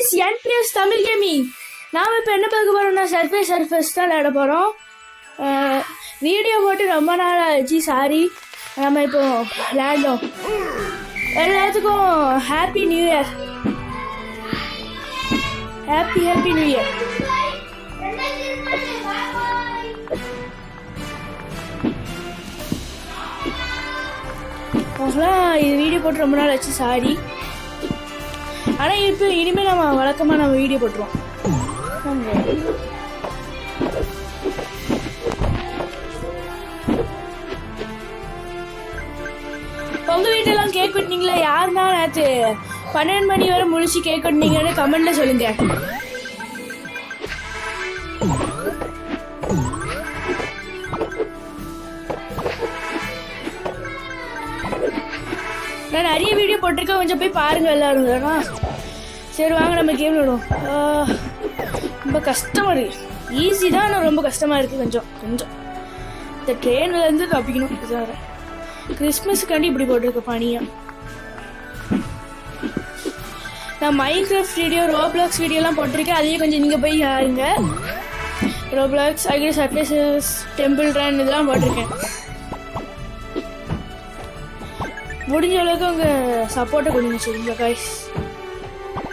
guys, NPS Tamil Gaming. நாம் இப்போ என்ன பார்க்க போகிறோம்னா சர்ஃபேஸ் தான் விளையாட போகிறோம். வீடியோ போட்டு ரொம்ப நாள் ஆச்சு, சாரி. நம்ம இப்போ விளையாண்டோம். எல்லாத்துக்கும் happy new year. Happy new year. இது வீடியோ போட்டு ரொம்ப நாள் ஆச்சு, சாரி. ஆனால் இப்போ இனிமேல் நம்ம வழக்கமாக நம்ம வீடியோ போட்டுருவோம். உங்கள் வீட்டெல்லாம் கேக் வெட்டினீங்களா? யாருன்னா நேற்று 12 மணி வரை முடிச்சு கேக் வெட்டினீங்கன்னு கமெண்ட்ல சொல்லுங்க. நான் நிறைய வீடியோ போட்டிருக்கேன், கொஞ்சம் போய் பாருங்க எல்லாரும். சரி வாங்க நம்ம கேம் விடுவோம். ரொம்ப கஷ்டமாக இருக்குது. ஈஸி தான், ஆனால் ரொம்ப கஷ்டமாக இருக்குது. கொஞ்சம் இந்த ட்ரெயின்லேருந்து தப்பிக்கணும். இதுதான் கிறிஸ்மஸுக்காண்டி இப்படி போட்டிருக்க பனியாக. நான் மைன்கிராஃப்ட் வீடியோ, ரோப்ளாக்ஸ் வீடியோலாம் போட்டிருக்கேன். அதையும் கொஞ்சம் நீங்கள் போய் பாருங்க. ரோப்ளாக்ஸ், அக்ரி சர்ஃபேசஸ், டெம்பிள் ரன் இதெல்லாம் போட்டிருக்கேன். முடிஞ்ச அளவுக்கு உங்கள் சப்போர்ட்டை கொடுங்க. சரிங்களா கைஸ்?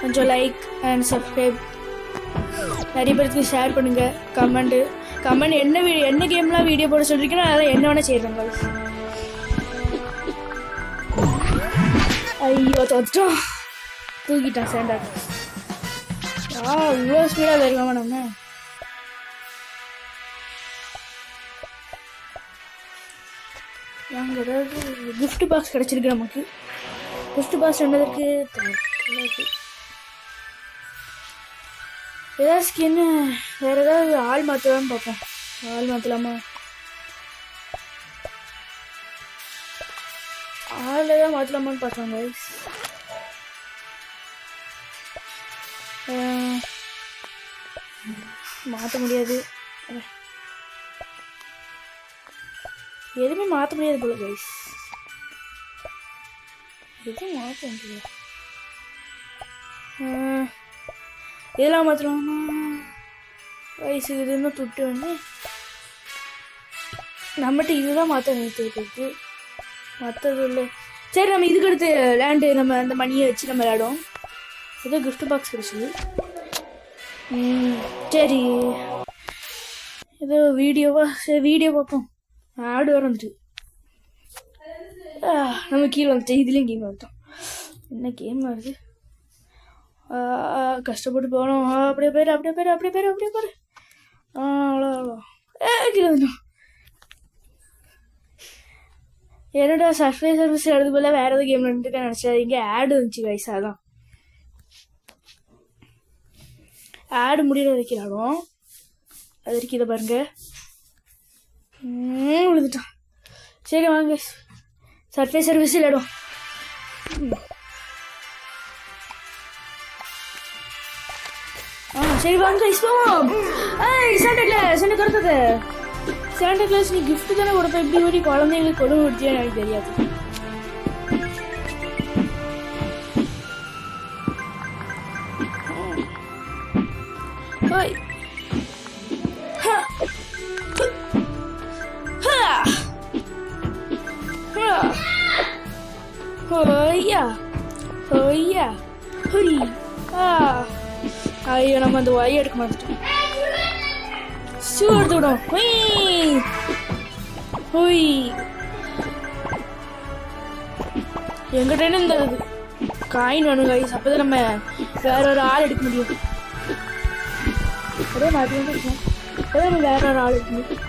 கொஞ்சம் லைக் அண்ட் சப்ஸ்கிரைப், நிறைய பேருக்கு ஷேர் பண்ணுங்கள். கமெண்ட் என்ன கேம்லாம் வீடியோ போட சொல்லியிருக்கேன்னா அதெல்லாம் என்ன வேணால் செய்கிறேன் கைஸ். ஐயோ தோத்துட்டோம், தூக்கிட்டான் சேண்டா. இவ்வளோ ஸ்பீடாக இருக்காம நம்ம. நாங்கள் ஏதாவது கிஃப்ட் பாக்ஸ் கிடச்சிருக்கு நமக்கு. கிஃப்ட் பாக்ஸ் என்னதுக்கு ஏதாவது ஸ்கின்னு வேறு ஏதாவது ஆள் மாற்றலான்னு பார்ப்போம். ஆள் மாற்றலாமா? ஆள் ஏதாவது மாற்றலாமான்னு பார்த்தோம் கைஸ். மாற்ற முடியாது, எதுவுமே மாற்ற முடியாது போல கைஸ். எதுவும் மாற்ற முடியாது. இதெல்லாம் மாற்றலாமா கைஸ்? இது இன்னும் துட்டு வந்து நம்மகிட்ட இதுதான் மாற்ற நிறுத்திருக்கு, மற்றது இல்லை. சரி நம்ம இதுக்கு அடுத்து லேண்டு நம்ம அந்த மணியை வச்சு நம்ம விளையாடும். ஏதோ கிஃப்ட் பாக்ஸ் கிடச்சிது. சரி ஏதோ வீடியோவா? சரி வீடியோ பார்ப்போம். ஆடு வர வந்துட்டு நம்ம கீழே வந்துட்டோம். இதுலேயும் கேம் வந்துட்டோம். என்ன கேம் வருது? கஷ்டப்பட்டு போகணும். அப்படியே பேர் அவ்வளோ கீழே வந்துட்டோம். என்னடா சர்ஃபேஸ் எடுத்து போல வேறு எதாவது கேம் வந்துட்டு நினச்சா இங்கே ஆடு வந்துச்சு கைஸ். அதான் ஆடு முடிகிற வரைக்கும் விளாடும். அது வரைக்கும் இதை பாருங்க. விழுந்துட்டான். சரி வாங்க சர்ஃபேஸ் விளையாடும். சரி வாங்க போவோம். சாண்டா கருத்தது சாண்டா கிளாஸ் நீ கிஃப்ட் தானே கொடுப்ப. இப்படி ஒரு குழந்தைங்களுக்கு கொடுமை கொடுத்தியா எனக்கு தெரியாது. ஐயோ நம்ம அந்த வாயை எடுக்க மாட்டோம். ஷூ எடுத்து விடும். எங்கிட்ட இந்த காயின் வேணும் கைஸ். அப்போதான் நம்ம வேற ஒரு ஆள் எடுக்க முடியும். அப்படியே மாற்றி இருக்கோம். அப்போதான் நம்ம வேற ஒரு ஆள் எடுக்க முடியும்.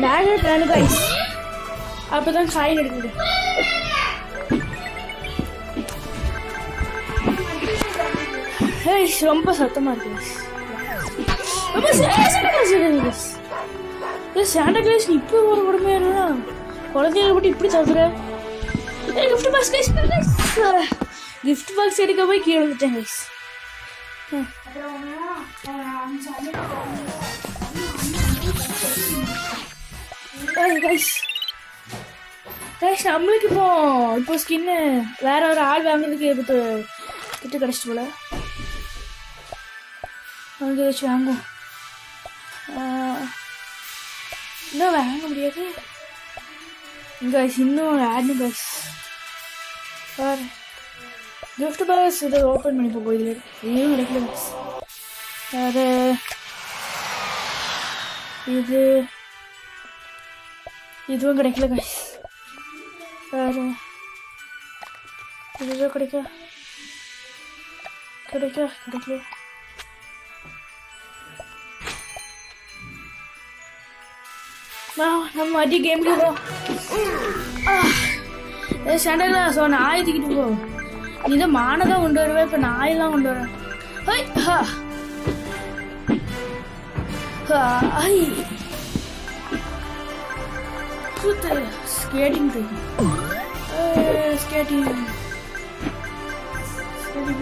மேக்னெட் வேணும் கைஸ், அப்போதான் காயின் எடுக்க முடியும். ரொம்ப சத்தமாக இருக்கு. சாண்டா கிளாஸ் நீ இப்போ ஒரு உடமையா குழந்தைகளை மட்டும் இப்படி தவிர கிஃப்ட் பாக்ஸ் எடுக்க போய் கீழே வந்துட்டேன் கைஸ். நம்மளுக்கு இப்போ ஸ்கின்னு வேற ஒரு ஆள் வாங்குறதுக்கு திட்டு கிடச்சிட்டு போல. அங்கே வச்சு வாங்குவோம். இன்னும் வாங்க முடியாது கைஸ், இன்னும் ஆடணும் கைஸ். பாரு கிஃப்ட் பாக்ஸ் இதை ஓப்பன் பண்ணி போகுது, இன்னும் கிடைக்கல கைஸ். வேறு இதுவும் கிடைக்கல கைஸ். வேறு இதுவும் கிடைக்கல. நம்ம மதிய கேம் போகிறோம். சண்டைங்களா ஸோ நாய் தூக்கிட்டு போ. நீ தான் மானை தான் கொண்டு வருவேன், இப்போ நாயெல்லாம் கொண்டு வரேன். Skating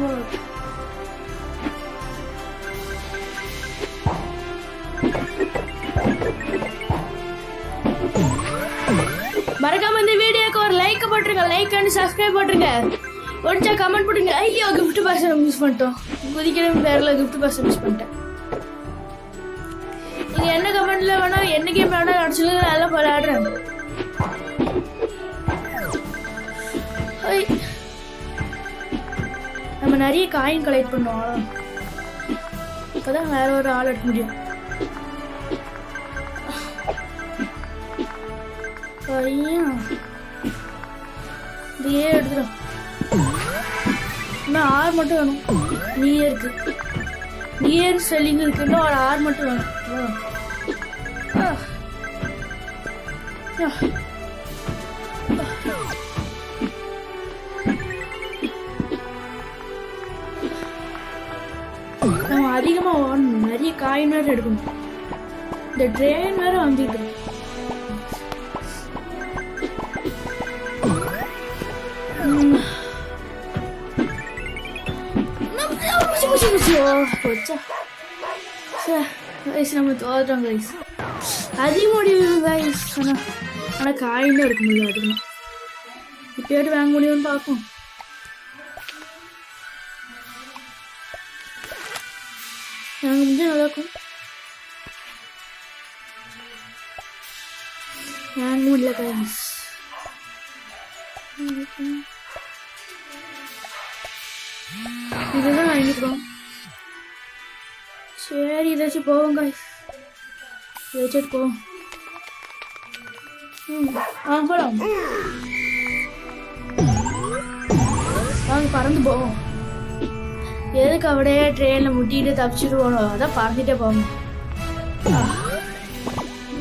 board. மறக்காம இந்த வீடியோக்கு ஒரு லைக் போட்டுருங்க, லைக் அண்ட் சப்ஸ்கிரைப் போட்டுருங்க, ஒடிச்சா கமெண்ட் போட்டுருங்க. ஐயோ கிஃப்ட் பாக்ஸ் மிஸ் பண்ணிட்டோம், குதிக்கிற பேரில் கிஃப்ட் பாக்ஸ் மிஸ் பண்ணிட்டேன். நீங்கள் என்ன கமெண்ட்ல வேணா என்ன கேம் வேணா அடிச்சுங்க, நல்லா விளையாடுறேன். நம்ம நிறைய காயின் கலெக்ட் பண்ணுவோம், அப்போதான் வேற ஒரு ஆள் எடுக்க முடியும். இதையே எடுத்துடும். இன்னும் 6 மட்டும் வேணும். நியர் செல்லிங் இருக்கு, இன்னும் ஒரு 6 மட்டும் வேணும். நம்ம அதிகமாக ஓடணும், நிறைய காயின் வேறு எடுக்கணும். இந்த ட்ரெயின் வேறு வந்துட்டு நம்ம தோற்றோம் கைஸ். அதிக முடியும் கைஸ், ஆனால் காயின் எடுக்க முடியும். அதிகமாக இப்போட்டு வாங்க முடியும்னு பார்ப்போம். வாங்க முடிஞ்சா நல்லாயிருக்கும். வாங்க முடியல கைஸ். இதுதான் வாங்கிக்கிறோம். சரி ஏதாச்சும் போவோம் கைஸ், ஏதாச்சும் போவோம். போகலாம் வாங்க, பறந்து போவோம். எதுக்கு அப்படியே ட்ரெயினில் முட்டிட்டு தப்பிச்சுட்டு அதான் பறந்துட்டே போவோம்.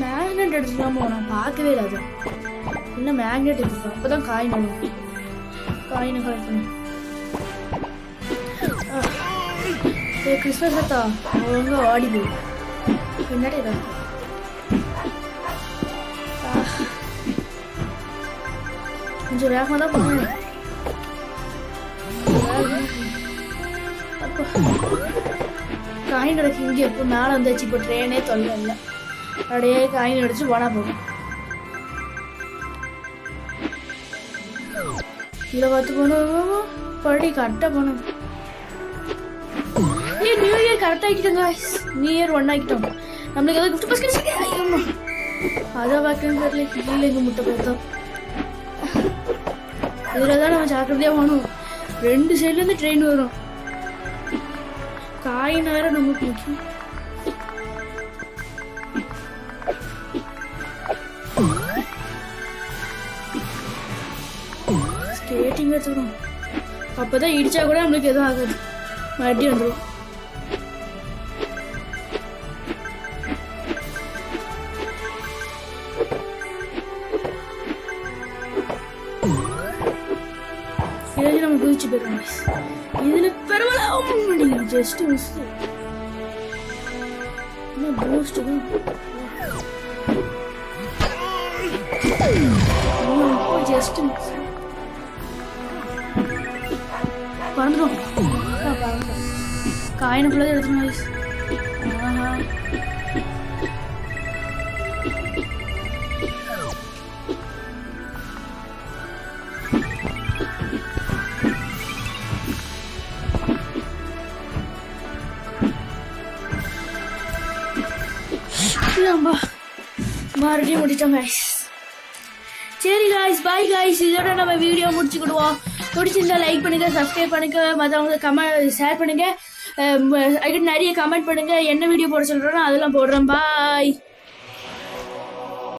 மேக்னெட் எடுத்துக்கலாம் போனோம், பார்க்கவே இல்லை. அது இன்னும் மேக்னெட் எடுத்துக்கலாம், அப்போ தான் காயின் வரும். காயினை கலெக்ட் பண்ணி கிறிஸ்மஸ் பார்த்தா ஒழுங்கா ஆடி போய் பின்னாடி தான். கொஞ்சம் வேகமாக தான் போகணும். அப்போ காயின் கிடைக்கும் இங்கே எப்போ மேலே வந்துச்சு. இப்போ ட்ரெயினே தொல்லை இல்லை, அப்படியே காயின் அடிச்சு போனா போகும். இதில் பார்த்து போகணும், படி கரெக்டாக போகணும். நியூ இயர் கரெக்டாக ஆக்கிட்டோங்க, நியூ இயர் 1 ஆக்கிட்டோம். நம்மளுக்கு ஏதாவது கிஃப்ட் பாக்ஸ் கிடைச்சிருக்கேன், அதை பார்க்கணும் தெரியல. கீழே எங்கள் முட்டை பார்த்தோம். இதில் தான் நம்ம ஜாக்கிரதையாக போகணும். 2 சைட்லேருந்து ட்ரெயின் வரும். காயின் வேற நமக்கு முக்கியம். ஸ்கேட்டிங் எடுத்துக்கணும், அப்போதான் இடிச்சா கூட நம்மளுக்கு எதுவும் ஆகாது, மறுபடியும் வந்துடும். ஏதாச்சும் நம்ம குதிச்சு போயிருக்கோம். இதில் பரவாயில்ல, ஜஸ்ட் மிஸ். இன்னும் பூஸ்ட் தான் ஜஸ்ட் மிஸ். பறந்துடும், காயினை ஃபுல்லாக எடுத்துடும் கைஸ். முடிச்சிடலாம்பா. மறுபடியும் முடிச்சிட்டோம் guys. சரி guys, bye guys. இதோட நம்ம வீடியோ முடிச்சுக்கிடுவோம். பிடிச்சிருந்தா லைக் பண்ணுங்க, சப்ஸ்கிரைப் பண்ணுங்க, மற்றவங்க கமெண்ட் ஷேர் பண்ணுங்க, நிறைய கமெண்ட் பண்ணுங்க. என்ன வீடியோ போட சொல்றோம் அதெல்லாம் போடுறோம். பாய்.